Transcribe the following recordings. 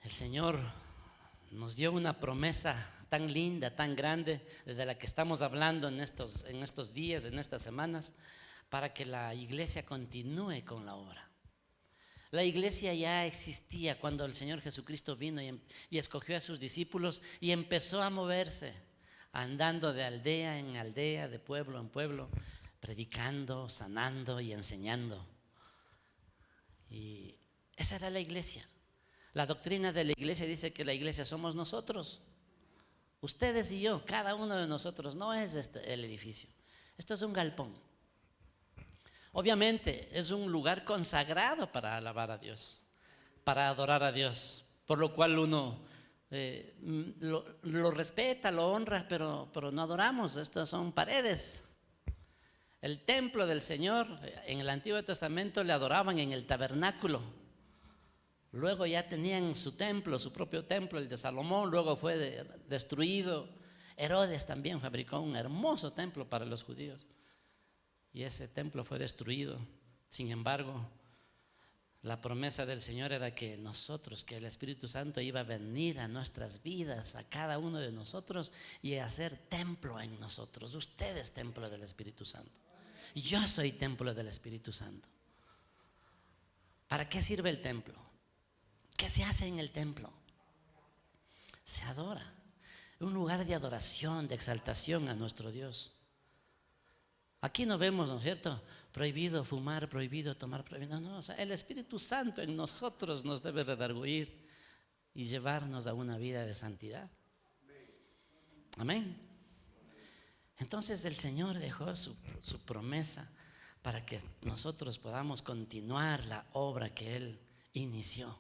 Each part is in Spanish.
El Señor nos dio una promesa tan linda, tan grande, de la que estamos hablando en estos días, en estas semanas, para que la iglesia continúe con la obra. La iglesia ya existía cuando el Señor Jesucristo vino y escogió a sus discípulos y empezó a moverse, andando de aldea en aldea, de pueblo en pueblo, predicando, sanando y enseñando. Y esa era la iglesia. La doctrina de la iglesia dice que la iglesia somos nosotros, ustedes y yo, cada uno de nosotros. No es el edificio, esto es un galpón. Obviamente es un lugar consagrado para alabar a Dios, para adorar a Dios, por lo cual uno lo respeta, lo honra, pero no adoramos. Estas son paredes. El templo del Señor en el Antiguo Testamento le adoraban en el tabernáculo. Luego ya tenían su templo, su propio templo, el de Salomón. Luego fue destruido. Herodes también fabricó un hermoso templo para los judíos y ese templo fue destruido. Sin embargo, la promesa del Señor era que nosotros, que el Espíritu Santo iba a venir a nuestras vidas, a cada uno de nosotros, y a hacer templo en nosotros. Usted es templo del Espíritu Santo. Yo soy templo del Espíritu Santo. ¿Para qué sirve el templo? ¿Qué se hace en el templo? Se adora. Un lugar de adoración, de exaltación a nuestro Dios. Aquí no vemos, ¿no es cierto?, prohibido fumar, prohibido tomar, prohibido. No, o sea, el Espíritu Santo en nosotros nos debe redarguir y llevarnos a una vida de santidad. Amén. Entonces el Señor dejó su promesa para que nosotros podamos continuar la obra que Él inició.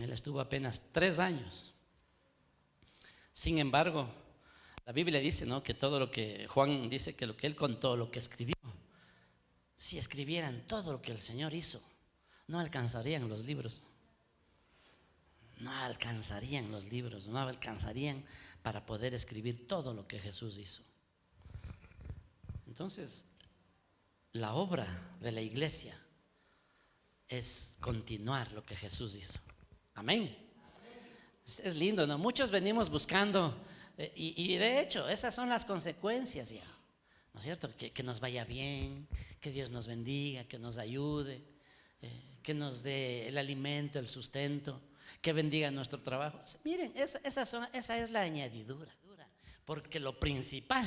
Él estuvo apenas 3 años. Sin embargo, la Biblia dice, ¿no?, que todo lo que Juan dice, que lo que él contó, lo que escribió, si escribieran todo lo que el Señor hizo, no alcanzarían los libros. No alcanzarían los libros, no alcanzarían para poder escribir todo lo que Jesús hizo. Entonces, la obra de la iglesia es continuar lo que Jesús hizo. Amén. Es lindo, ¿no? Muchos venimos buscando, y de hecho, esas son las consecuencias ya, ¿no es cierto? Que nos vaya bien, que Dios nos bendiga, que nos ayude, que nos dé el alimento, el sustento, que bendiga nuestro trabajo. Miren, esa es la añadidura, porque lo principal,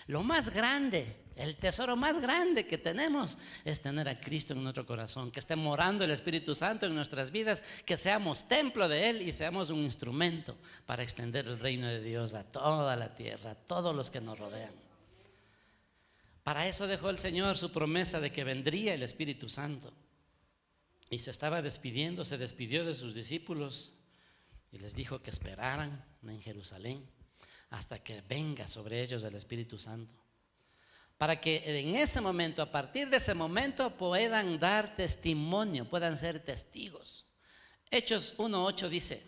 lo más grande, el tesoro más grande que tenemos es tener a Cristo en nuestro corazón, que esté morando el Espíritu Santo en nuestras vidas, que seamos templo de Él y seamos un instrumento para extender el reino de Dios a toda la tierra, a todos los que nos rodean. Para eso dejó el Señor su promesa de que vendría el Espíritu Santo. Y se estaba despidiendo, se despidió de sus discípulos y les dijo que esperaran en Jerusalén hasta que venga sobre ellos el Espíritu Santo, para que en ese momento, a partir de ese momento, puedan dar testimonio, puedan ser testigos. Hechos 1:8 dice: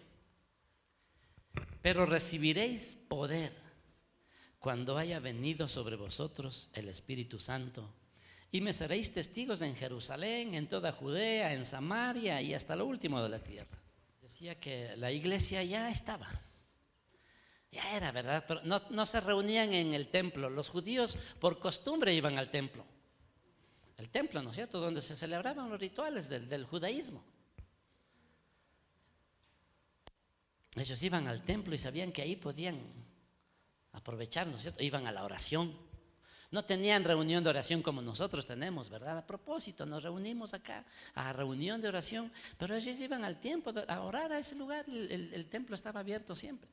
pero recibiréis poder cuando haya venido sobre vosotros el Espíritu Santo, y me seréis testigos en Jerusalén, en toda Judea, en Samaria y hasta lo último de la tierra. Decía que la iglesia ya estaba, ya era, ¿verdad? Pero no se reunían en el templo. Los judíos por costumbre iban al templo. El templo, ¿no es cierto?, donde se celebraban los rituales del judaísmo. Ellos iban al templo y sabían que ahí podían aprovechar, ¿no es cierto? Iban a la oración. No tenían reunión de oración como nosotros tenemos, ¿verdad? A propósito, nos reunimos acá a reunión de oración, pero ellos iban al templo a orar a ese lugar. El templo estaba abierto siempre.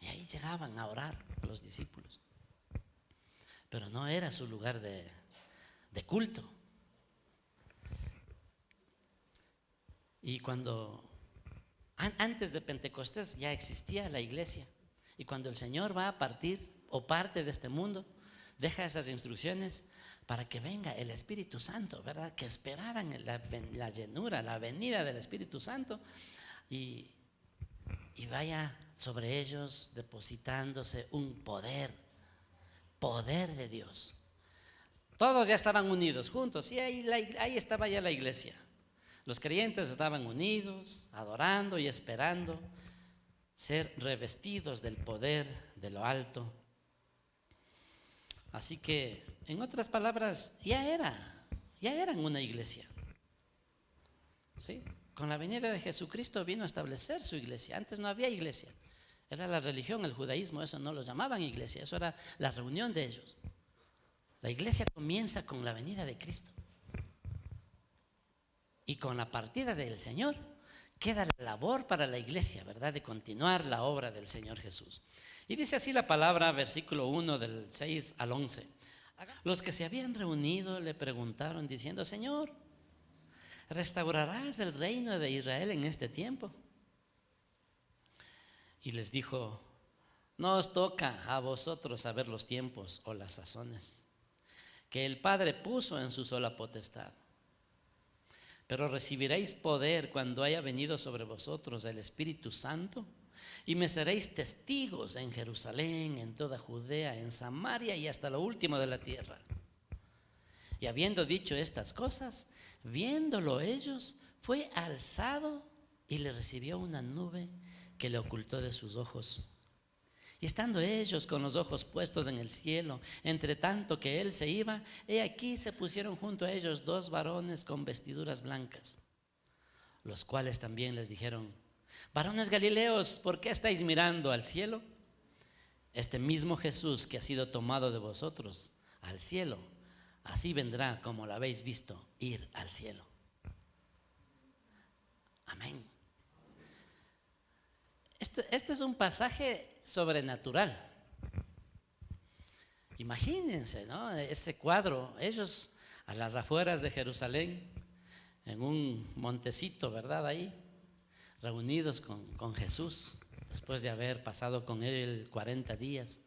Y ahí llegaban a orar los discípulos. Pero no era su lugar de culto. Y antes de Pentecostés ya existía la iglesia. Y cuando el Señor va a partir o parte de este mundo, deja esas instrucciones para que venga el Espíritu Santo, ¿verdad? Que esperaran la llenura, la venida del Espíritu Santo y vaya sobre ellos depositándose un poder de Dios. Todos ya estaban unidos juntos y ahí estaba ya la iglesia. Los creyentes estaban unidos, adorando y esperando ser revestidos del poder de lo alto. Así que, en otras palabras, ya eran una iglesia. ¿Sí? Con la venida de Jesucristo vino a establecer su iglesia. Antes no había iglesia. Era la religión, el judaísmo, eso no lo llamaban iglesia, eso era la reunión de ellos. La iglesia comienza con la venida de Cristo. Y con la partida del Señor queda la labor para la iglesia, ¿verdad? De continuar la obra del Señor Jesús. Y dice así la palabra, versículo 1 del 6 al 11. Los que se habían reunido le preguntaron diciendo: Señor, ¿restaurarás el reino de Israel en este tiempo? Y les dijo: no os toca a vosotros saber los tiempos o las sazones que el Padre puso en su sola potestad. Pero recibiréis poder cuando haya venido sobre vosotros el Espíritu Santo, y me seréis testigos en Jerusalén, en toda Judea, en Samaria y hasta lo último de la tierra. Y habiendo dicho estas cosas, viéndolo ellos, fue alzado y le recibió una nube que le ocultó de sus ojos. Y estando ellos con los ojos puestos en el cielo, entre tanto que él se iba, he aquí se pusieron junto a ellos 2 varones con vestiduras blancas, los cuales también les dijeron: varones Galileos, ¿por qué estáis mirando al cielo? Este mismo Jesús que ha sido tomado de vosotros al cielo, así vendrá como lo habéis visto ir al cielo. Amén. Este es un pasaje sobrenatural. Imagínense, ¿no? Ese cuadro, ellos a las afueras de Jerusalén, en un montecito, ¿verdad? Ahí, reunidos con Jesús, después de haber pasado con él 40 días.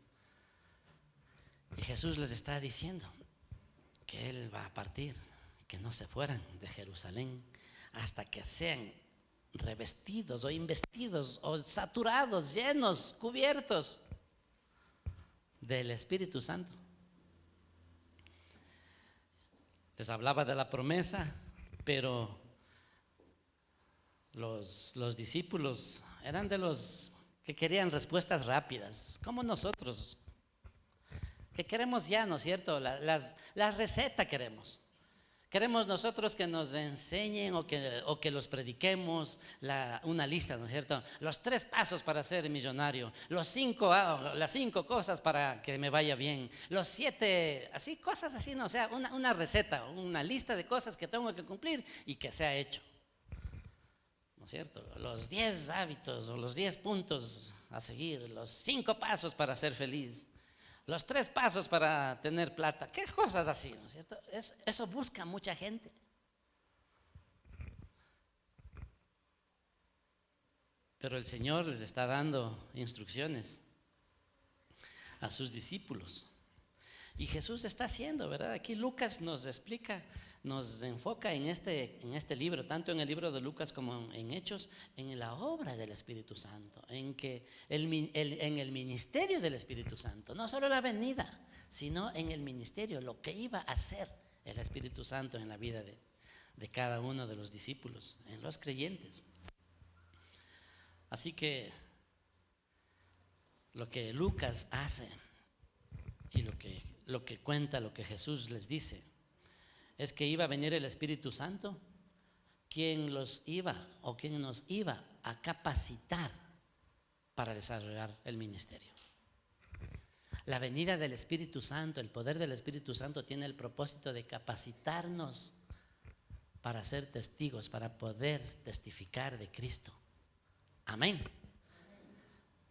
Y Jesús les está diciendo que él va a partir, que no se fueran de Jerusalén hasta que sean revestidos o investidos o saturados, llenos, cubiertos del Espíritu Santo. Les hablaba de la promesa, pero los discípulos eran de los que querían respuestas rápidas, como nosotros, que queremos ya, ¿no es cierto? La receta queremos. Queremos nosotros que nos enseñen o que los prediquemos una lista, ¿no es cierto? Los 3 pasos para ser millonario, las 5 cosas para que me vaya bien, los 7, así, cosas así, ¿no? O sea, una receta, una lista de cosas que tengo que cumplir y que sea hecho, ¿no es cierto? Los 10 hábitos o los 10 puntos a seguir, los 5 pasos para ser feliz, los 3 pasos para tener plata, qué cosas así, ¿no es cierto? Eso busca mucha gente. Pero el Señor les está dando instrucciones a sus discípulos. Y Jesús está haciendo, ¿verdad? Aquí Lucas nos explica, nos enfoca en este libro, tanto en el libro de Lucas como en Hechos, en la obra del Espíritu Santo, en el ministerio del Espíritu Santo, no solo la venida, sino en el ministerio, lo que iba a hacer el Espíritu Santo en la vida de cada uno de los discípulos, en los creyentes. Así que lo que Lucas hace y lo que cuenta, lo que Jesús les dice, es que iba a venir el Espíritu Santo, quien nos iba a capacitar para desarrollar el ministerio. La venida del Espíritu Santo, el poder del Espíritu Santo tiene el propósito de capacitarnos para ser testigos, para poder testificar de Cristo. Amén.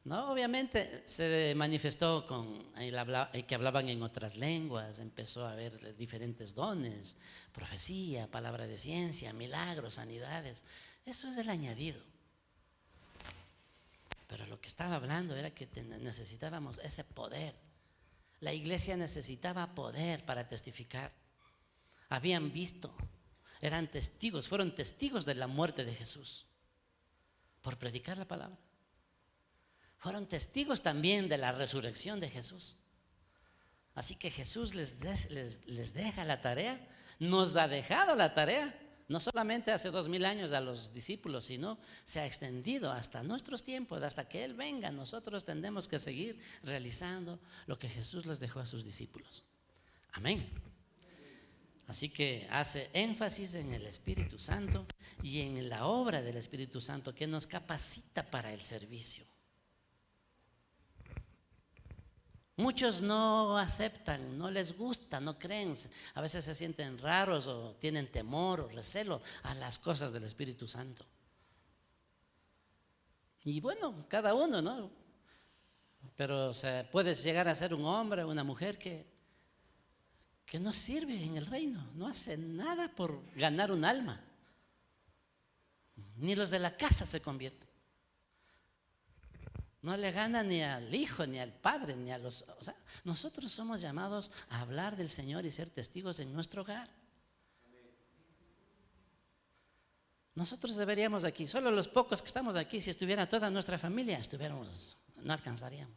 No, obviamente se manifestó que hablaban en otras lenguas, empezó a haber diferentes dones, profecía, palabra de ciencia, milagros, sanidades. Eso es el añadido. Pero lo que estaba hablando era que necesitábamos ese poder. La iglesia necesitaba poder para testificar. Habían visto, eran testigos, fueron testigos de la muerte de Jesús por predicar la palabra. Fueron testigos también de la resurrección de Jesús. Así que Jesús les deja la tarea, nos ha dejado la tarea No solamente hace 2000 años a los discípulos, sino se ha extendido hasta nuestros tiempos, hasta que Él venga. Nosotros tendremos que seguir realizando lo que Jesús les dejó a sus discípulos. Amén. Así que hace énfasis en el Espíritu Santo y en la obra del Espíritu Santo que nos capacita para el servicio. Muchos no aceptan, no les gusta, no creen, a veces se sienten raros o tienen temor o recelo a las cosas del Espíritu Santo. Y bueno, cada uno, ¿no? Pero puedes llegar a ser un hombre o una mujer que no sirve en el reino, no hace nada por ganar un alma. Ni los de la casa se convierten. No le gana ni al hijo, ni al padre, ni a los... O sea, nosotros somos llamados a hablar del Señor y ser testigos en nuestro hogar. Nosotros deberíamos aquí, solo los pocos que estamos aquí, si estuviera toda nuestra familia, no alcanzaríamos.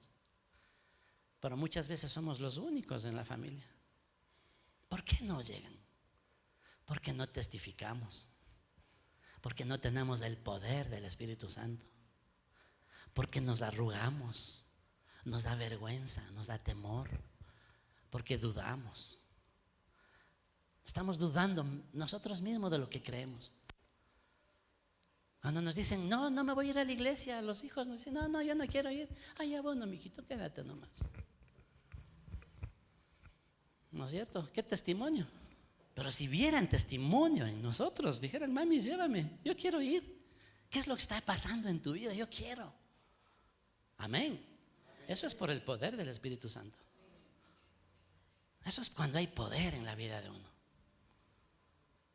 Pero muchas veces somos los únicos en la familia. ¿Por qué no llegan? Porque no testificamos. Porque no tenemos el poder del Espíritu Santo. Porque nos arrugamos, nos da vergüenza, nos da temor, porque dudamos. Estamos dudando nosotros mismos de lo que creemos. Cuando nos dicen, no me voy a ir a la iglesia, los hijos nos dicen, no, yo no quiero ir. Ya bueno, mijito, quédate nomás. ¿No es cierto? ¿Qué testimonio? Pero si vieran testimonio en nosotros, dijeran, mami, llévame, yo quiero ir. ¿Qué es lo que está pasando en tu vida? Yo quiero. Amén. Eso es por el poder del Espíritu Santo. Eso es cuando hay poder en la vida de uno.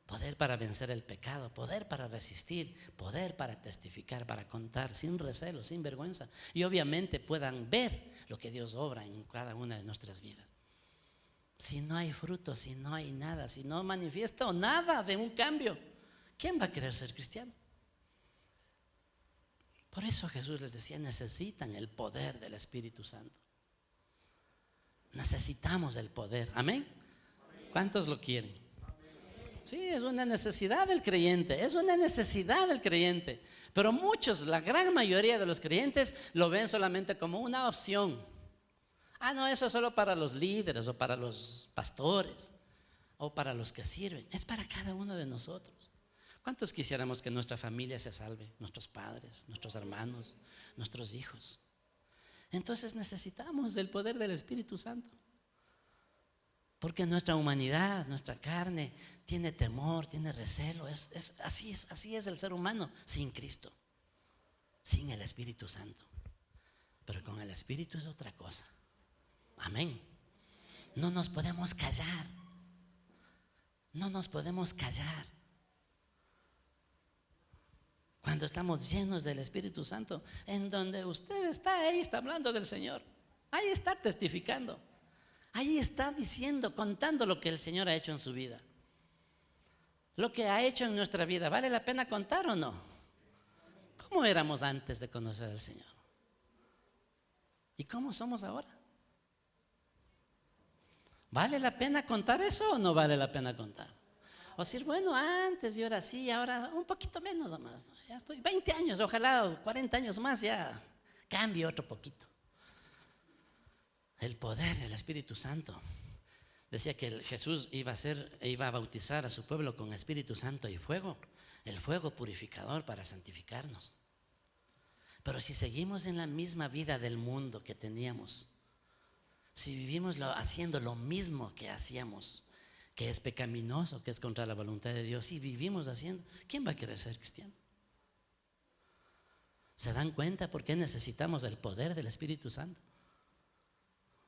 Poder para vencer el pecado, poder para resistir, poder para testificar, para contar sin recelo, sin vergüenza. Y obviamente puedan ver lo que Dios obra en cada una de nuestras vidas. Si no hay fruto, si no hay nada, si no manifiesto nada de un cambio, ¿quién va a querer ser cristiano? Por eso Jesús les decía, necesitan el poder del Espíritu Santo. Necesitamos el poder. ¿Amén? ¿Cuántos lo quieren? Sí, es una necesidad del creyente, es una necesidad del creyente. Pero muchos, la gran mayoría de los creyentes lo ven solamente como una opción. No, eso es solo para los líderes o para los pastores o para los que sirven. Es para cada uno de nosotros. ¿Cuántos quisiéramos que nuestra familia se salve? Nuestros padres, nuestros hermanos, nuestros hijos. Entonces necesitamos del poder del Espíritu Santo. Porque nuestra humanidad, nuestra carne, tiene temor, tiene recelo. Así es el ser humano sin Cristo, sin el Espíritu Santo. Pero con el Espíritu es otra cosa. Amén. No nos podemos callar. No nos podemos callar. Cuando estamos llenos del Espíritu Santo, en donde usted está, ahí está hablando del Señor. Ahí está testificando. Ahí está diciendo, contando lo que el Señor ha hecho en su vida. Lo que ha hecho en nuestra vida, ¿vale la pena contar o no? ¿Cómo éramos antes de conocer al Señor? ¿Y cómo somos ahora? ¿Vale la pena contar eso o no vale la pena contar? O decir, bueno, antes yo era así, ahora un poquito menos o más. Ya estoy 20 años, ojalá 40 años más ya cambie otro poquito. El poder del Espíritu Santo. Decía que Jesús iba a bautizar a su pueblo con Espíritu Santo y fuego. El fuego purificador para santificarnos. Pero si seguimos en la misma vida del mundo que teníamos, si vivimos haciendo lo mismo que hacíamos, que es pecaminoso, que es contra la voluntad de Dios, y vivimos haciendo, ¿quién va a querer ser cristiano? ¿Se dan cuenta por qué necesitamos el poder del Espíritu Santo?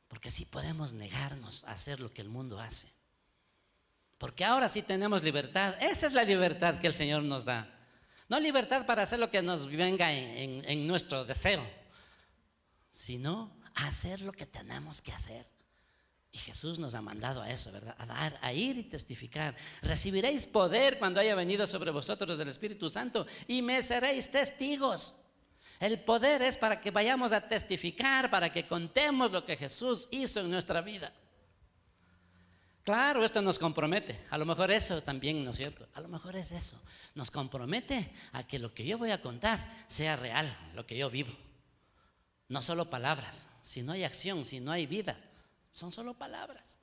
Porque sí podemos negarnos a hacer lo que el mundo hace. Porque ahora sí tenemos libertad. Esa es la libertad que el Señor nos da. No libertad para hacer lo que nos venga en nuestro deseo, sino a hacer lo que tenemos que hacer. Y Jesús nos ha mandado a eso, ¿verdad? A ir y testificar. Recibiréis poder cuando haya venido sobre vosotros el Espíritu Santo y me seréis testigos. El poder es para que vayamos a testificar, para que contemos lo que Jesús hizo en nuestra vida. Claro, esto nos compromete. A lo mejor eso también, ¿no es cierto? A lo mejor es eso. Nos compromete a que lo que yo voy a contar sea real, lo que yo vivo. No solo palabras. Si no hay acción, si no hay vida, son solo palabras.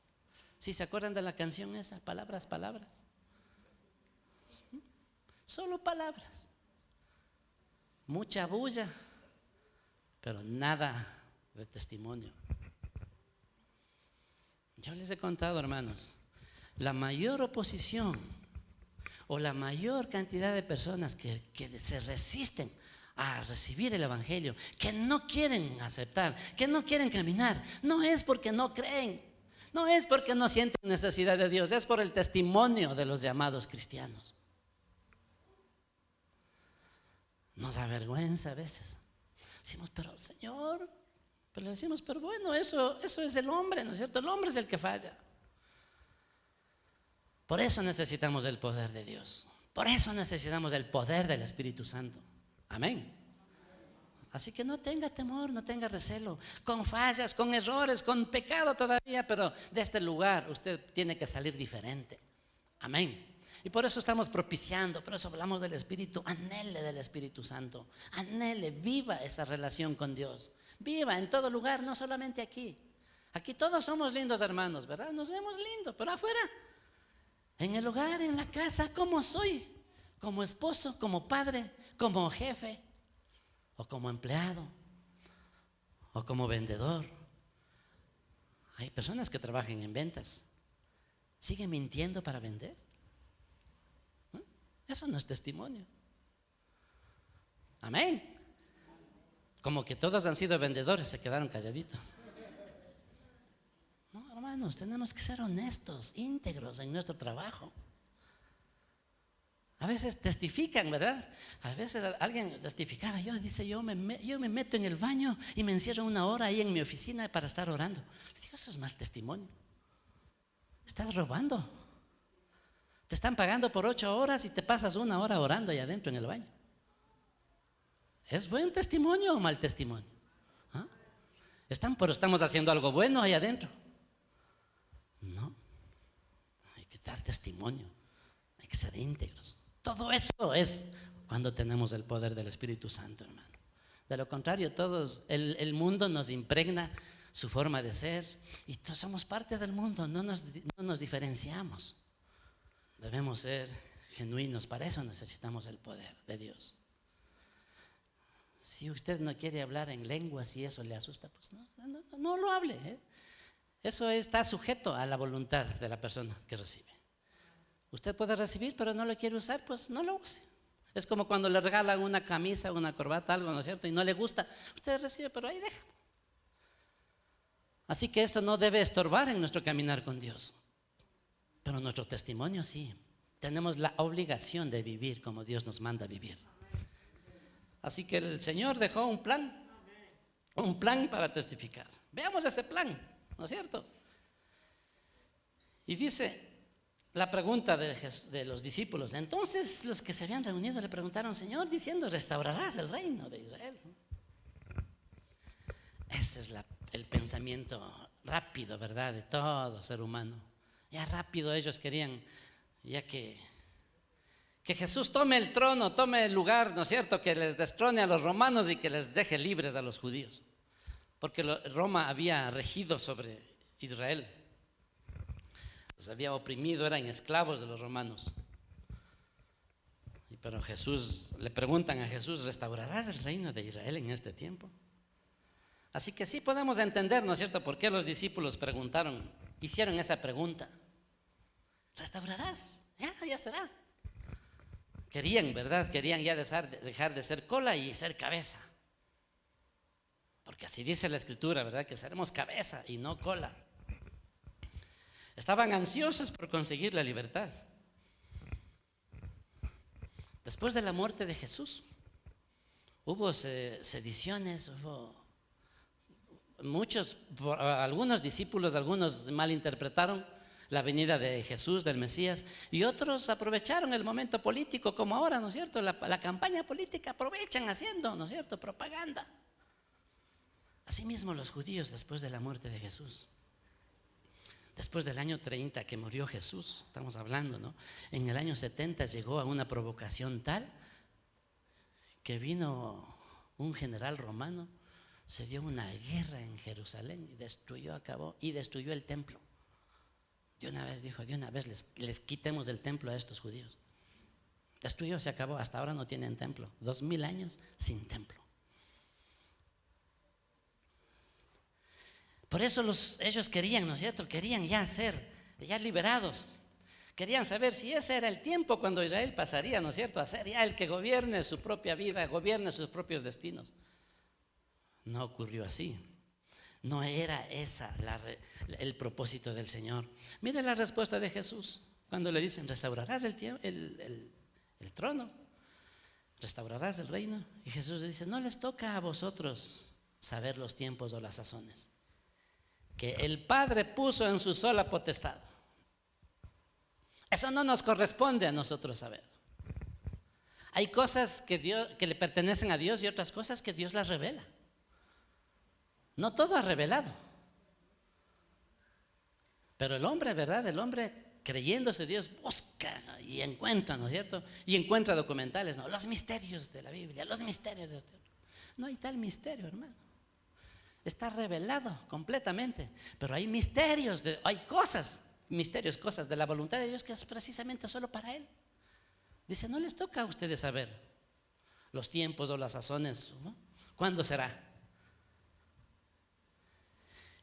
¿Sí se acuerdan de la canción esa? Palabras, palabras. Solo palabras. Mucha bulla, pero nada de testimonio. Yo les he contado, hermanos, la mayor oposición o la mayor cantidad de personas que se resisten a recibir el Evangelio, que no quieren aceptar, que no quieren caminar, no es porque no creen, no es porque no sienten necesidad de Dios, es por el testimonio de los llamados cristianos. Nos avergüenza a veces. Decimos, pero Señor, pero le decimos, pero bueno, eso es el hombre, ¿no es cierto? El hombre es el que falla. Por eso necesitamos el poder de Dios. Por eso necesitamos el poder del Espíritu Santo. Amén. Así que no tenga temor, no tenga recelo. Con fallas, con errores, con pecado todavía, pero de este lugar usted tiene que salir diferente. Amén. Y por eso estamos propiciando, por eso hablamos del Espíritu. Anhele del Espíritu Santo. Anhele, viva esa relación con Dios. Viva en todo lugar, no solamente aquí. Aquí todos somos lindos hermanos, ¿verdad? Nos vemos lindos, pero afuera, en el hogar, en la casa, ¿cómo soy? Como esposo, como padre, como jefe, o como empleado, o como vendedor. Hay personas que trabajan en ventas. ¿Siguen mintiendo para vender? Eso no es testimonio. Amén. Como que todos han sido vendedores, se quedaron calladitos. No, hermanos, tenemos que ser honestos, íntegros en nuestro trabajo. A veces testifican, ¿verdad? A veces alguien testificaba, yo me meto en el baño y me encierro 1 hora ahí en mi oficina para estar orando. Le digo, eso es mal testimonio. Estás robando. Te están pagando por 8 horas y te pasas 1 hora orando ahí adentro en el baño. ¿Es buen testimonio o mal testimonio? ¿Ah? Pero estamos haciendo algo bueno ahí adentro. No, hay que dar testimonio, hay que ser íntegros. Todo eso es cuando tenemos el poder del Espíritu Santo, hermano. De lo contrario, todos, el mundo nos impregna su forma de ser y todos somos parte del mundo, no nos diferenciamos. Debemos ser genuinos, para eso necesitamos el poder de Dios. Si usted no quiere hablar en lenguas y eso le asusta, pues no lo hable, ¿eh? Eso está sujeto a la voluntad de la persona que recibe. Usted puede recibir, pero no lo quiere usar, pues no lo use. Es como cuando le regalan una camisa, una corbata, algo, ¿no es cierto? Y no le gusta, usted recibe, pero ahí deja. Así que esto no debe estorbar en nuestro caminar con Dios. Pero nuestro testimonio sí. Tenemos la obligación de vivir como Dios nos manda a vivir. Así que el Señor dejó un plan para testificar. Veamos ese plan, ¿no es cierto? Y dice la pregunta de los discípulos. Entonces los que se habían reunido le preguntaron, Señor, diciendo, ¿restaurarás el reino de Israel? Ese es el pensamiento rápido, ¿verdad?, de todo ser humano. Ya rápido ellos querían, ya que Jesús tome el trono, tome el lugar, ¿no es cierto?, que les destrone a los romanos y que les deje libres a los judíos. Porque Roma había regido sobre Israel. Los había oprimido, eran esclavos de los romanos. Pero le preguntan a Jesús, ¿restaurarás el reino de Israel en este tiempo? Así que sí podemos entender, ¿no es cierto?, por qué los discípulos hicieron esa pregunta. ¿Restaurarás? Ya será. Querían, ¿verdad? Querían ya dejar de ser cola y ser cabeza. Porque así dice la Escritura, ¿verdad?, que seremos cabeza y no cola. Estaban ansiosos por conseguir la libertad. Después de la muerte de Jesús, hubo sediciones, algunos discípulos, algunos malinterpretaron la venida de Jesús, del Mesías, y otros aprovecharon el momento político, como ahora, ¿no es cierto? La campaña política aprovechan haciendo, ¿no es cierto?, propaganda. Asimismo los judíos después de la muerte de Jesús. Después del año 30 que murió Jesús, estamos hablando, ¿no? En el año 70 llegó a una provocación tal que vino un general romano, se dio una guerra en Jerusalén y acabó y destruyó el templo. De una vez dijo, de una vez les quitemos del templo a estos judíos. Destruyó, se acabó, hasta ahora no tienen templo. 2000 años sin templo. Por eso ellos querían, ¿no es cierto? Querían ya ser liberados. Querían saber si ese era el tiempo cuando Israel pasaría, ¿no es cierto?, a ser ya el que gobierne su propia vida, gobierne sus propios destinos. No ocurrió así. No era esa el propósito del Señor. Mire la respuesta de Jesús cuando le dicen, restaurarás el trono, restaurarás el reino. Y Jesús dice, no les toca a vosotros saber los tiempos o las sazones que el Padre puso en su sola potestad. Eso no nos corresponde a nosotros saber. Hay cosas que le pertenecen a Dios y otras cosas que Dios las revela. No todo ha revelado. Pero el hombre, ¿verdad? El hombre creyéndose Dios busca y encuentra, ¿no es cierto? Y encuentra documentales, ¿no? Los misterios de la Biblia, los misterios de Dios. No hay tal misterio, hermano. Está revelado completamente. Pero hay misterios, hay cosas, misterios, cosas de la voluntad de Dios que es precisamente solo para Él. Dice, no les toca a ustedes saber los tiempos o las sazones, ¿no? ¿Cuándo será?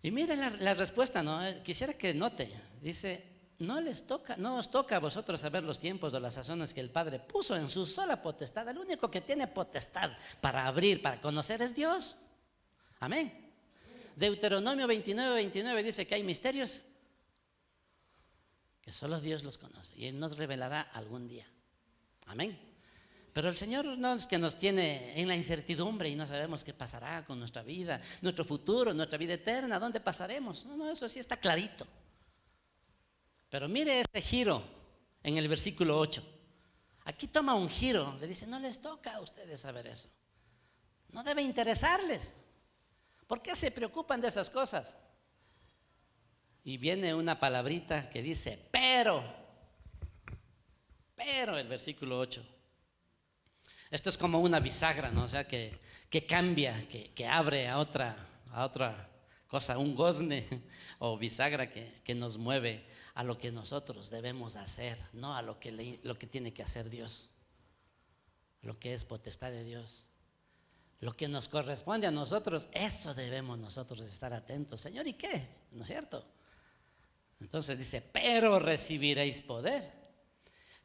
Y mire la respuesta, ¿no? Quisiera que note, dice, no os toca a vosotros saber los tiempos o las sazones que el Padre puso en su sola potestad. El único que tiene potestad para abrir, para conocer es Dios. Amén. Deuteronomio 29 dice que hay misterios que solo Dios los conoce y Él nos revelará algún día. Amén. Pero el Señor no es que nos tiene en la incertidumbre y no sabemos qué pasará con nuestra vida, nuestro futuro, nuestra vida eterna, dónde pasaremos. No, eso sí está clarito. Pero mire este giro en el versículo 8. Aquí toma un giro, le dice, no les toca a ustedes saber eso. No debe interesarles. ¿Por qué se preocupan de esas cosas? Y viene una palabrita que dice, pero el versículo 8. Esto es como una bisagra, ¿no? O sea, que cambia, que abre a otra cosa, un gozne o bisagra que nos mueve a lo que nosotros debemos hacer, no a lo que tiene que hacer Dios, lo que es potestad de Dios. Lo que nos corresponde a nosotros, eso debemos nosotros estar atentos. Señor, ¿y qué? ¿No es cierto? Entonces dice, pero recibiréis poder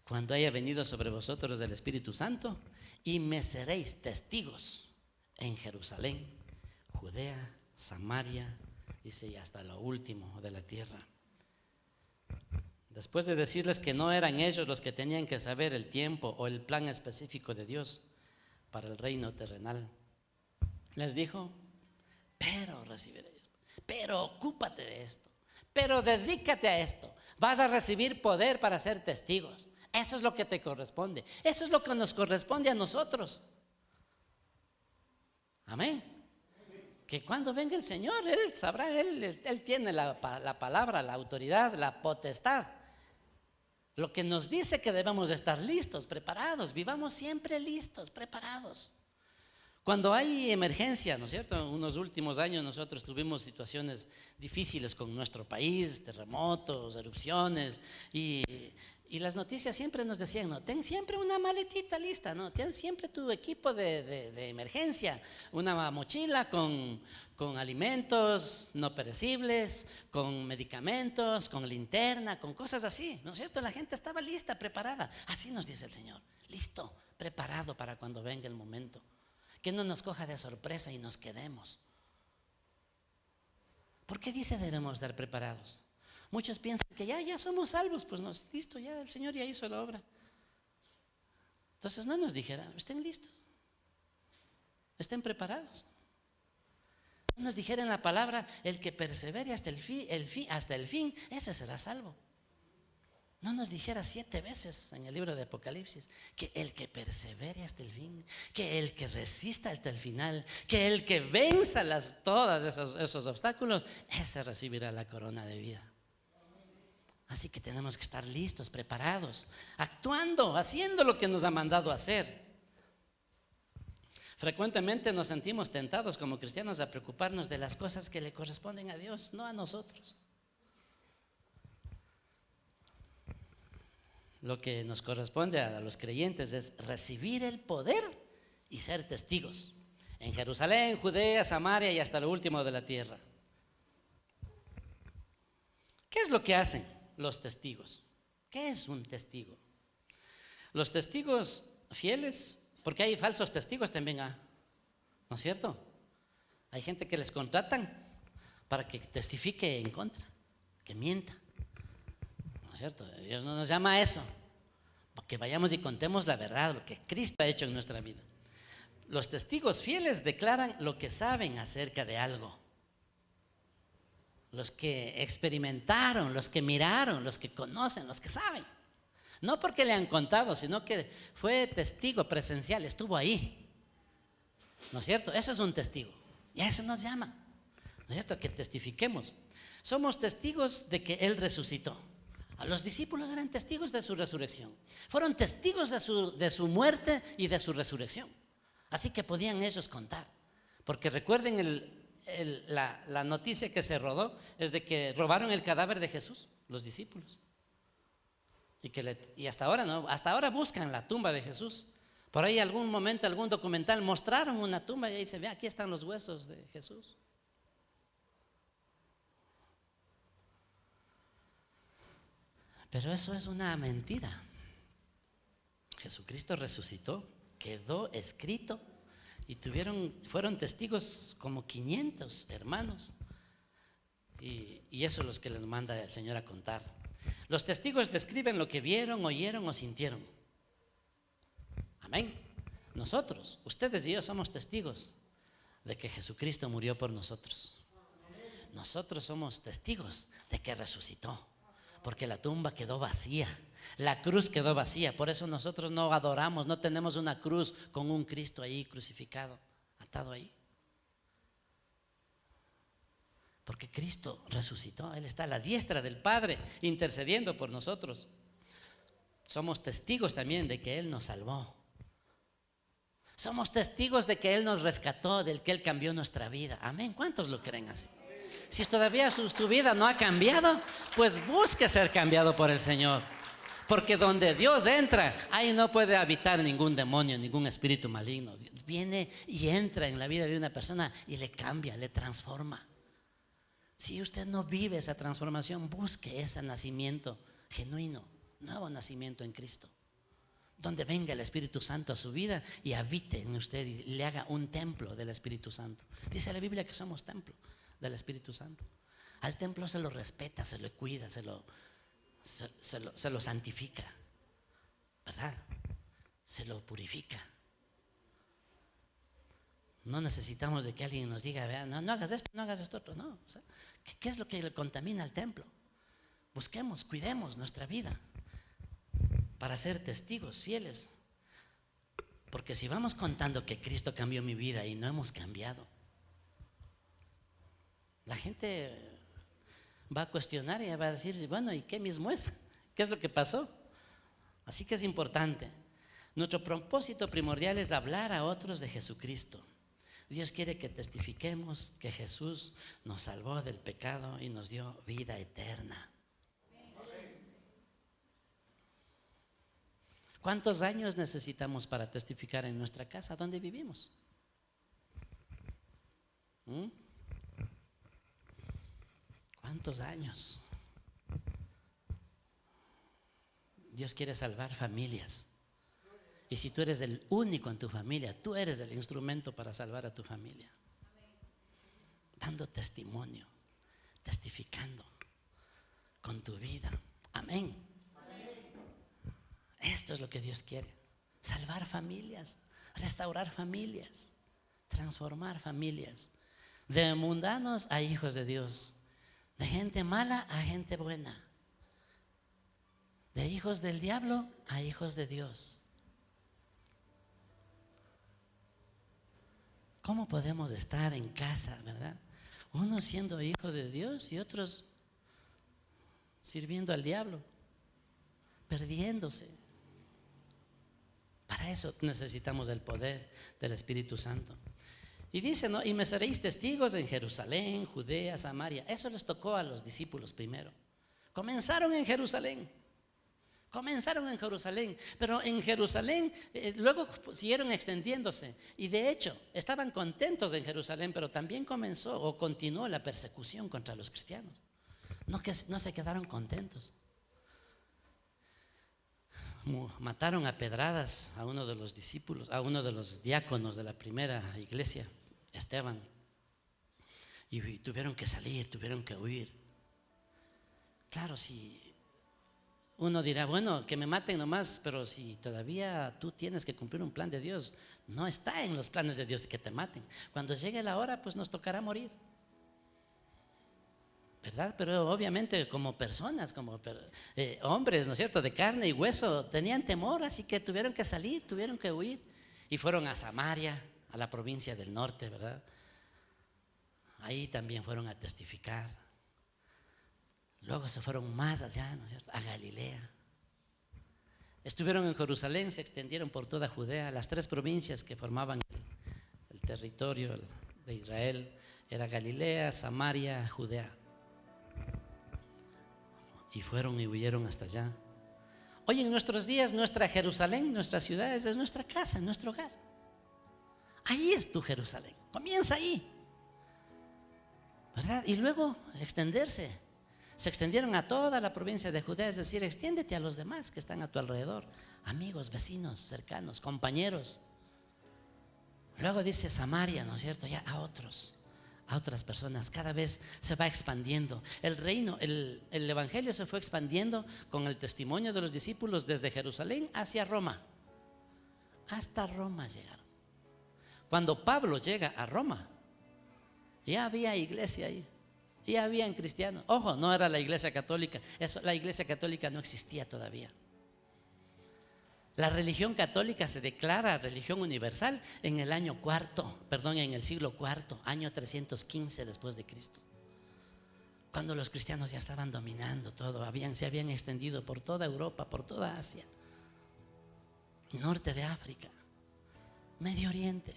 cuando haya venido sobre vosotros el Espíritu Santo y me seréis testigos en Jerusalén, Judea, Samaria, dice, y hasta lo último de la tierra. Después de decirles que no eran ellos los que tenían que saber el tiempo o el plan específico de Dios para el reino terrenal, les dijo, pero recibiréis, pero ocúpate de esto, pero dedícate a esto, vas a recibir poder para ser testigos. Eso es lo que te corresponde, eso es lo que nos corresponde a nosotros. Amén. Que cuando venga el Señor, Él sabrá, Él tiene la palabra, la autoridad, la potestad. Lo que nos dice que debemos estar listos, preparados, vivamos siempre listos, preparados. Cuando hay emergencia, ¿no es cierto? En unos últimos años nosotros tuvimos situaciones difíciles con nuestro país, terremotos, erupciones, y las noticias siempre nos decían, no, ten siempre una maletita lista, no, ten siempre tu equipo de emergencia, una mochila con alimentos no perecibles, con medicamentos, con linterna, con cosas así, ¿no es cierto? La gente estaba lista, preparada. Así nos dice el Señor, listo, preparado para cuando venga el momento. Que no nos coja de sorpresa y nos quedemos. ¿Por qué dice debemos estar preparados? Muchos piensan que ya somos salvos, pues listo, ya el Señor ya hizo la obra. Entonces no nos dijera, estén listos, estén preparados. No nos dijera en la palabra, el que persevere hasta el fin, ese será salvo. No nos dijera 7 veces en el libro de Apocalipsis que el que persevere hasta el fin, que el que resista hasta el final, que el que venza todos esos obstáculos, ese recibirá la corona de vida. Así que tenemos que estar listos, preparados, actuando, haciendo lo que nos ha mandado hacer. Frecuentemente nos sentimos tentados como cristianos a preocuparnos de las cosas que le corresponden a Dios, no a nosotros. Lo que nos corresponde a los creyentes es recibir el poder y ser testigos en Jerusalén, Judea, Samaria y hasta lo último de la tierra. ¿Qué es lo que hacen los testigos? ¿Qué es un testigo? Los testigos fieles, porque hay falsos testigos también, ¿no es cierto? Hay gente que les contratan para que testifique en contra, que mienta. ¿No es cierto? Dios no nos llama a eso, porque vayamos y contemos la verdad, lo que Cristo ha hecho en nuestra vida. Los testigos fieles declaran lo que saben acerca de algo. Los que experimentaron, los que miraron, los que conocen, los que saben. No porque le han contado, sino que fue testigo presencial, estuvo ahí. ¿No es cierto? Eso es un testigo. Y a eso nos llama. ¿No es cierto? Que testifiquemos. Somos testigos de que Él resucitó. A los discípulos eran testigos de su resurrección. Fueron testigos de su muerte y de su resurrección. Así que podían ellos contar. Porque recuerden la noticia que se rodó es de que robaron el cadáver de Jesús, los discípulos. Y hasta ahora, ¿no? Hasta ahora buscan la tumba de Jesús. Por ahí algún momento, algún documental mostraron una tumba y ahí se ve, aquí están los huesos de Jesús. Pero eso es una mentira. Jesucristo resucitó, quedó escrito y fueron testigos como 500 hermanos. Y eso es lo que les manda el Señor a contar. Los testigos describen lo que vieron, oyeron o sintieron. Amén. Nosotros, ustedes y yo somos testigos de que Jesucristo murió por nosotros. Nosotros somos testigos de que resucitó, porque la tumba quedó vacía, la cruz quedó vacía. Por eso nosotros no adoramos, no tenemos una cruz con un Cristo ahí crucificado, atado ahí. Porque Cristo resucitó, Él está a la diestra del Padre intercediendo por nosotros. Somos testigos también de que Él nos salvó. Somos testigos de que Él nos rescató, del que Él cambió nuestra vida. Amén. ¿Cuántos lo creen así? Si todavía su vida no ha cambiado, pues busque ser cambiado por el Señor. Porque donde Dios entra, ahí no puede habitar ningún demonio, ningún espíritu maligno. Viene y entra en la vida de una persona y le cambia, le transforma. Si usted no vive esa transformación, busque ese nacimiento genuino, nuevo nacimiento en Cristo, donde venga el Espíritu Santo a su vida y habite en usted y le haga un templo del Espíritu Santo. Dice la Biblia que somos templo del Espíritu Santo. Al templo se lo respeta, se lo cuida, se lo santifica, ¿verdad? Se lo purifica. No necesitamos de que alguien nos diga, no hagas esto, no hagas esto otro. No, o sea, ¿qué es lo que le contamina al templo? Busquemos, cuidemos nuestra vida para ser testigos fieles. Porque si vamos contando que Cristo cambió mi vida y no hemos cambiado, la gente va a cuestionar y va a decir, bueno, ¿y qué mismo es? ¿Qué es lo que pasó? Así que es importante. Nuestro propósito primordial es hablar a otros de Jesucristo. Dios quiere que testifiquemos que Jesús nos salvó del pecado y nos dio vida eterna. ¿Cuántos años necesitamos para testificar en nuestra casa donde vivimos? ¿Cuántos años? Dios quiere salvar familias. Y si tú eres el único en tu familia, tú eres el instrumento para salvar a tu familia. Dando testimonio, testificando con tu vida. Amén. Esto es lo que Dios quiere. Salvar familias, restaurar familias, transformar familias. De mundanos a hijos de Dios. De gente mala a gente buena. De hijos del diablo a hijos de Dios. ¿Cómo podemos estar en casa, verdad? Unos siendo hijos de Dios y otros sirviendo al diablo, perdiéndose. Para eso necesitamos el poder del Espíritu Santo. Y dice, ¿no? Y me seréis testigos en Jerusalén, Judea, Samaria. Eso les tocó a los discípulos primero. Comenzaron en Jerusalén. Pero en Jerusalén luego siguieron extendiéndose. Y de hecho, estaban contentos en Jerusalén, pero también comenzó o continuó la persecución contra los cristianos. No se quedaron contentos. Mataron a pedradas a uno de los discípulos, a uno de los diáconos de la primera iglesia, Esteban, y tuvieron que salir, tuvieron que huir. Claro, si uno dirá, bueno, que me maten nomás, pero si todavía tú tienes que cumplir un plan de Dios, no está en los planes de Dios de que te maten. Cuando llegue la hora, pues nos tocará morir, ¿verdad? Pero obviamente como personas, como hombres, ¿no es cierto?, de carne y hueso, tenían temor, así que tuvieron que salir, tuvieron que huir. Y fueron a Samaria, a la provincia del norte, ¿verdad? Ahí también fueron a testificar. Luego se fueron más allá, ¿no es cierto?, a Galilea. Estuvieron en Jerusalén, se extendieron por toda Judea. Las 3 provincias que formaban el territorio de Israel era Galilea, Samaria, Judea. Y fueron y huyeron hasta allá. Hoy en nuestros días, nuestra Jerusalén, nuestras ciudades, es nuestra casa, nuestro hogar. Ahí es tu Jerusalén. Comienza ahí, ¿verdad? Y luego extenderse. Se extendieron a toda la provincia de Judea, es decir, extiéndete a los demás que están a tu alrededor, amigos, vecinos, cercanos, compañeros. Luego dice Samaria, ¿no es cierto? Ya a otras personas. Cada vez se va expandiendo el reino, el evangelio se fue expandiendo con el testimonio de los discípulos desde Jerusalén hacia Roma. Hasta Roma llegaron. Cuando Pablo llega a Roma, ya había iglesia ahí, ya habían cristianos. Ojo, no era la iglesia católica, la iglesia católica no existía todavía. La religión católica se declara religión universal en el en el siglo IV, año 315 después de Cristo. Cuando los cristianos ya estaban dominando todo, se habían extendido por toda Europa, por toda Asia, norte de África, Medio Oriente.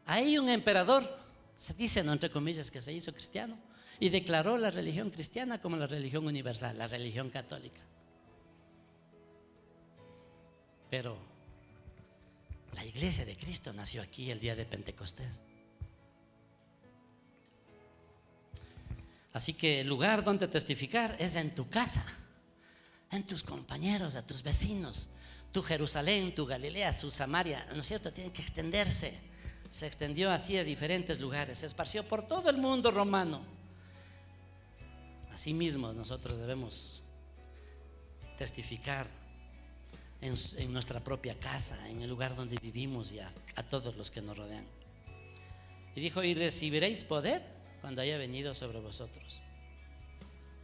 Ahí un emperador, se dice, no, entre comillas, que se hizo cristiano y declaró la religión cristiana como la religión universal, la religión católica. Pero la iglesia de Cristo nació aquí el día de Pentecostés. Así que el lugar donde testificar es en tu casa, en tus compañeros, a tus vecinos. Tu Jerusalén, tu Galilea, tu Samaria, ¿no es cierto?, tiene que extenderse. Se extendió así a diferentes lugares, se esparció por todo el mundo romano. Asimismo, nosotros debemos testificar en nuestra propia casa, en el lugar donde vivimos y a todos los que nos rodean. Y dijo, y recibiréis poder cuando haya venido sobre vosotros.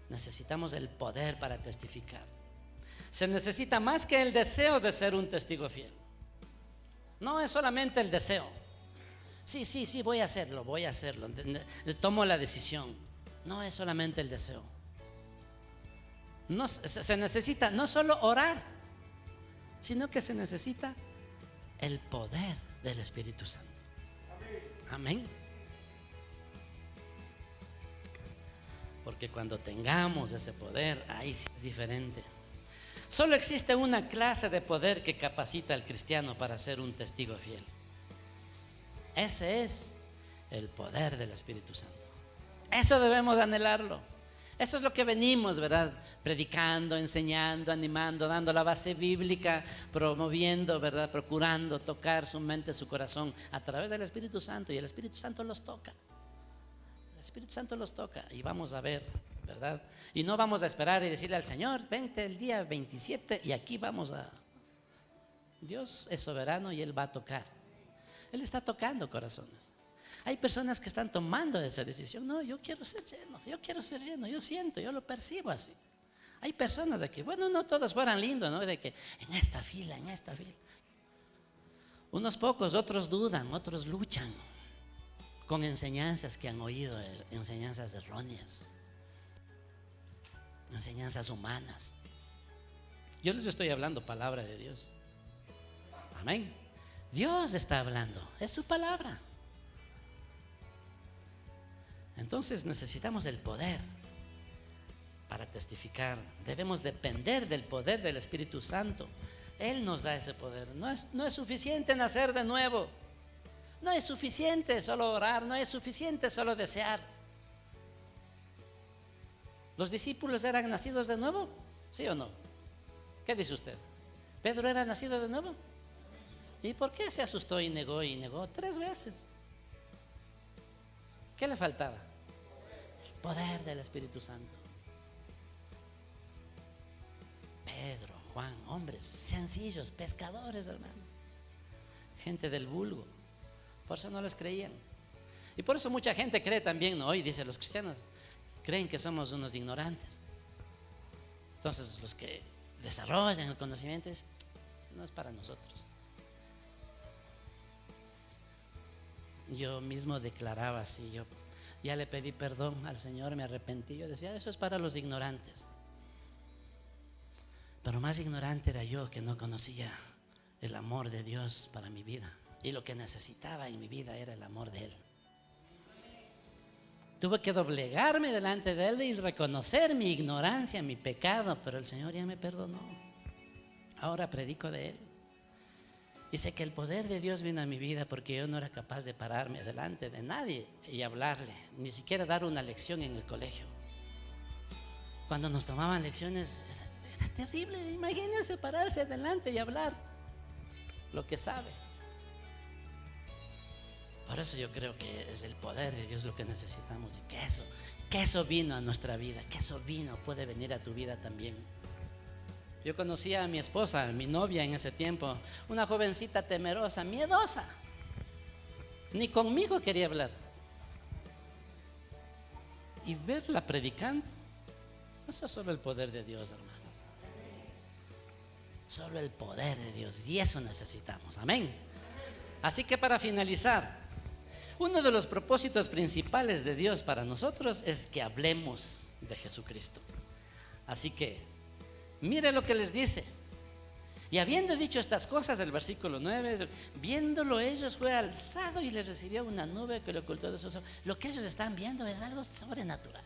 Necesitamos el poder para testificar. Se necesita más que el deseo de ser un testigo fiel. No es solamente el deseo. Sí, voy a hacerlo, tomo la decisión. No es solamente el deseo. No, se necesita no solo orar, sino que se necesita el poder del Espíritu Santo. Amén. Porque cuando tengamos ese poder, ahí sí es diferente. Solo existe una clase de poder que capacita al cristiano para ser un testigo fiel. Ese es el poder del Espíritu Santo. Eso debemos anhelarlo. Eso es lo que venimos, ¿verdad?, predicando, enseñando, animando, dando la base bíblica, promoviendo, ¿verdad?, procurando tocar su mente, su corazón a través del Espíritu Santo. Y el Espíritu Santo los toca. El Espíritu Santo los toca y vamos a ver, ¿verdad? Y no vamos a esperar y decirle al Señor, vente el día 27 y aquí vamos a... Dios es soberano y Él va a tocar. Él está tocando corazones. Hay personas que están tomando esa decisión. No, yo quiero ser lleno, yo siento, yo lo percibo así. Hay personas aquí, bueno, no todos fueran lindos, ¿no?, de que en esta fila. Unos pocos, otros dudan, otros luchan con enseñanzas que han oído, enseñanzas erróneas. enseñanzas humanas. Yo les estoy hablando palabra de Dios. Amén. Dios está hablando, es su palabra. Entonces necesitamos el poder para testificar. Debemos depender del poder del Espíritu Santo. Él nos da ese poder. No es suficiente nacer de nuevo. No es suficiente solo orar. No es suficiente solo desear. ¿Los discípulos eran nacidos de nuevo? ¿Sí o no? ¿Qué dice usted? ¿Pedro era nacido de nuevo? ¿Y por qué se asustó y negó 3 veces? ¿Qué le faltaba? El poder del Espíritu Santo. Pedro, Juan, hombres sencillos, pescadores, hermano, gente del vulgo. Por eso no les creían. Y por eso mucha gente cree también, ¿no? Hoy dice los cristianos, creen que somos unos ignorantes. Entonces los que desarrollan el conocimiento dicen, no es para nosotros. Yo mismo declaraba así, yo ya le pedí perdón al Señor, me arrepentí. Yo decía, eso es para los ignorantes. Pero más ignorante era yo, que no conocía el amor de Dios para mi vida. Y lo que necesitaba en mi vida era el amor de Él. Tuve que doblegarme delante de Él y reconocer mi ignorancia, mi pecado, pero el Señor ya me perdonó. Ahora predico de Él. Y sé que el poder de Dios vino a mi vida porque yo no era capaz de pararme delante de nadie y hablarle, ni siquiera dar una lección en el colegio. Cuando nos tomaban lecciones era terrible. Imagínense pararse adelante y hablar lo que sabe. Por eso yo creo que es el poder de Dios lo que necesitamos, y que eso vino a nuestra vida, que eso puede venir a tu vida también. Yo conocía a mi esposa, mi novia en ese tiempo, una jovencita temerosa, miedosa. Ni conmigo quería hablar. Y verla predicando, eso es solo el poder de Dios, hermano. Solo el poder de Dios, y eso necesitamos, amén. Así que para finalizar, uno de los propósitos principales de Dios para nosotros es que hablemos de Jesucristo. Así que mire lo que les dice. Y habiendo dicho estas cosas, el versículo 9, viéndolo ellos, fue alzado y le recibió una nube que lo ocultó de sus ojos. Lo que ellos están viendo es algo sobrenatural.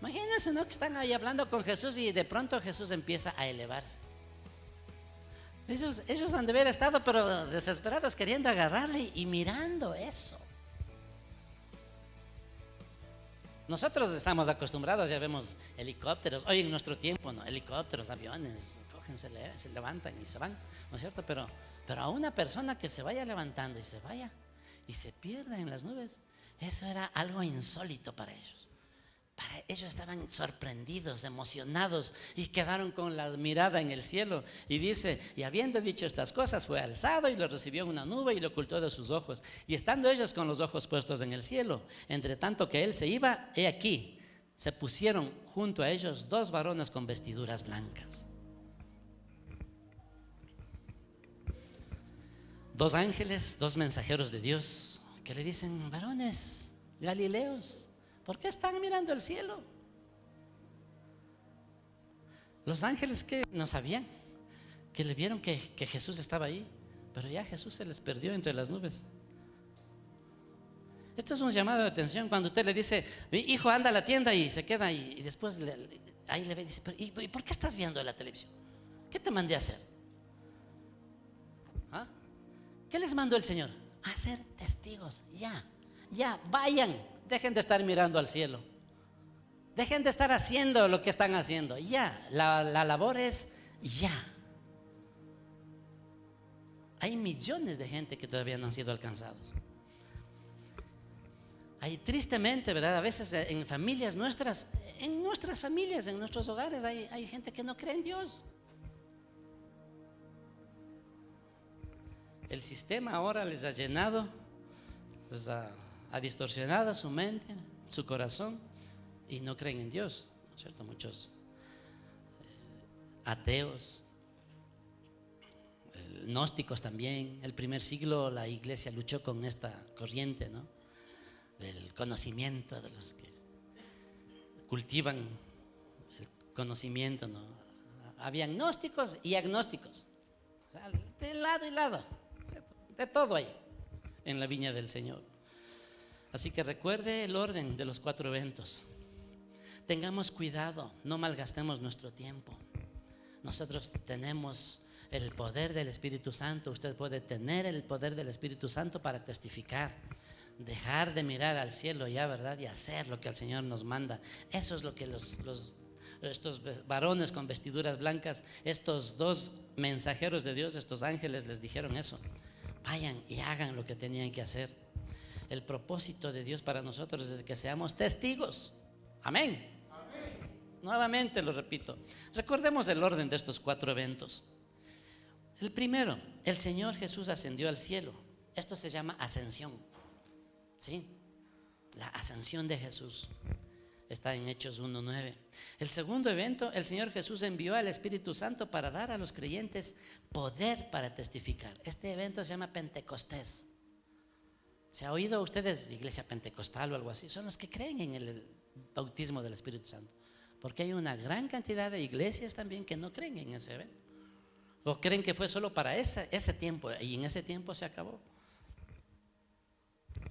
Imagínense, ¿no?, que están ahí hablando con Jesús y de pronto Jesús empieza a elevarse. Ellos han de haber estado pero desesperados, queriendo agarrarle y mirando eso. Nosotros estamos acostumbrados, ya vemos helicópteros, hoy en nuestro tiempo, ¿no?, helicópteros, aviones, cogen, se levantan y se van, ¿no es cierto? Pero a una persona que se vaya levantando y se vaya y se pierda en las nubes, eso era algo insólito para ellos. Ellos estaban sorprendidos, emocionados, y quedaron con la mirada en el cielo. Y dice, y habiendo dicho estas cosas, fue alzado y lo recibió una nube y lo ocultó de sus ojos. Y estando ellos con los ojos puestos en el cielo, entre tanto que él se iba, he aquí, se pusieron junto a ellos 2 varones con vestiduras blancas. 2 ángeles, 2 mensajeros de Dios, que le dicen, varones galileos, ¿por qué están mirando el cielo? Los ángeles que no sabían, que le vieron que Jesús estaba ahí, pero ya Jesús se les perdió entre las nubes. Esto es un llamado de atención cuando usted le dice, hijo, anda a la tienda, y se queda y después ahí le ve y dice, ¿y por qué estás viendo la televisión? ¿Qué te mandé a hacer? ¿Ah? ¿Qué les mandó el Señor? A ser testigos. Ya, vayan. Dejen de estar mirando al cielo. Dejen de estar haciendo lo que están haciendo. Ya, la labor es ya. Hay millones de gente que todavía no han sido alcanzados. Hay, tristemente, ¿verdad? A veces en familias nuestras, en nuestras familias, en nuestros hogares, hay gente que no cree en Dios. El sistema ahora les ha llenado, les ha distorsionado su mente, su corazón, y no creen en Dios, ¿no es cierto? Muchos ateos, gnósticos también. El primer siglo la iglesia luchó con esta corriente, ¿no?, del conocimiento, de los que cultivan conocimiento, ¿no? Había gnósticos y agnósticos, o sea, de lado y lado, ¿cierto? De todo hay en la viña del Señor. Así que recuerde el orden de los 4 eventos. Tengamos cuidado, no malgastemos nuestro tiempo. Nosotros tenemos el poder del Espíritu Santo. Usted puede tener el poder del Espíritu Santo para testificar, dejar de mirar al cielo ya, ¿verdad? Y hacer lo que el Señor nos manda. Eso es lo que estos varones con vestiduras blancas, estos 2 mensajeros de Dios, estos ángeles, les dijeron eso: vayan y hagan lo que tenían que hacer. El propósito de Dios para nosotros es que seamos testigos. Amén. Nuevamente lo repito, recordemos el orden de estos 4 eventos. El primero, el Señor Jesús ascendió al cielo. Esto se llama ascensión, ¿sí? La ascensión de Jesús está en Hechos 1:9. El segundo evento, el Señor Jesús envió al Espíritu Santo para dar a los creyentes poder para testificar. Este evento se llama Pentecostés. ¿Se ha oído ustedes iglesia pentecostal o algo así? Son los que creen en el bautismo del Espíritu Santo. Porque hay una gran cantidad de iglesias también que no creen en ese evento, o creen que fue solo para ese tiempo, y en ese tiempo se acabó.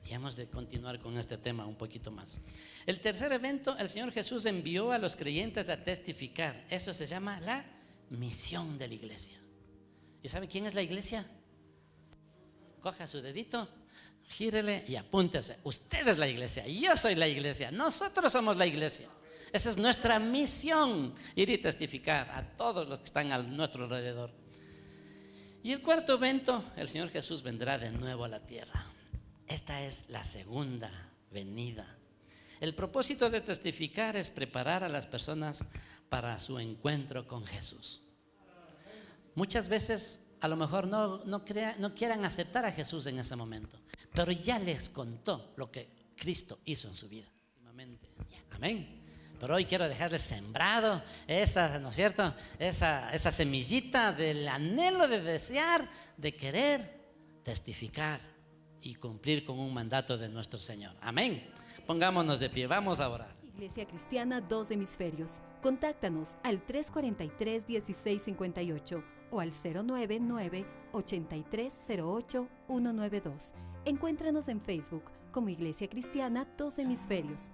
Y hemos de continuar con este tema un poquito más. El tercer evento, el Señor Jesús envió a los creyentes a testificar. Eso se llama la misión de la iglesia. ¿Y sabe quién es la iglesia? Coja su dedito, gírele y apúntese. Usted es la iglesia, yo soy la iglesia, nosotros somos la iglesia. Esa es nuestra misión, ir y testificar a todos los que están a nuestro alrededor. Y el cuarto evento, el Señor Jesús vendrá de nuevo a la tierra. Esta es la segunda venida. El propósito de testificar es preparar a las personas para su encuentro con Jesús. Muchas veces a lo mejor no quieran aceptar a Jesús en ese momento, pero ya les contó lo que Cristo hizo en su vida. Amén. Pero hoy quiero dejarles sembrado esa, ¿no es cierto? Esa semillita del anhelo de desear, de querer testificar y cumplir con un mandato de nuestro Señor. Amén. Pongámonos de pie, vamos a orar. Iglesia Cristiana Dos Hemisferios. Contáctanos al 343-1658 o al 099-8308-192. Encuéntranos en Facebook como Iglesia Cristiana Dos Hemisferios.